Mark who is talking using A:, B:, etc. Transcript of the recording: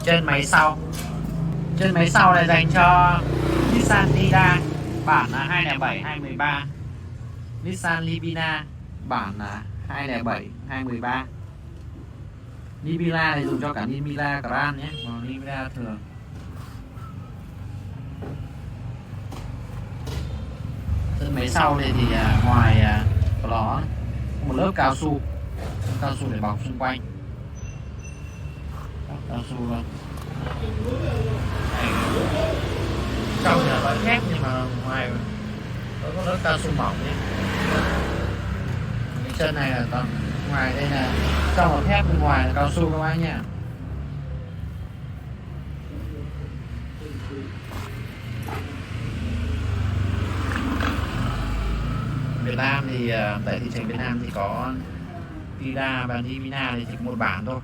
A: Chân máy sau này dành cho Nissan Tiida bản là 207 213, Nissan Livina bản là 207 213. Nivea này dùng cho cả Nivea Grand nhé, còn Nivea thường. Chân máy sau này thì ngoài của nó có một lớp cao su để bọc xung quanh, cao su luôn. Trong là có thép nhưng mà ngoài có lớp cao su mỏng nhé. Cái chân này là còn ngoài đây là trong là thép, bên ngoài là cao su các bác nhé. Việt Nam thì tại thị trường Việt Nam thì có Tiida và Livina thì chỉ có một bản thôi.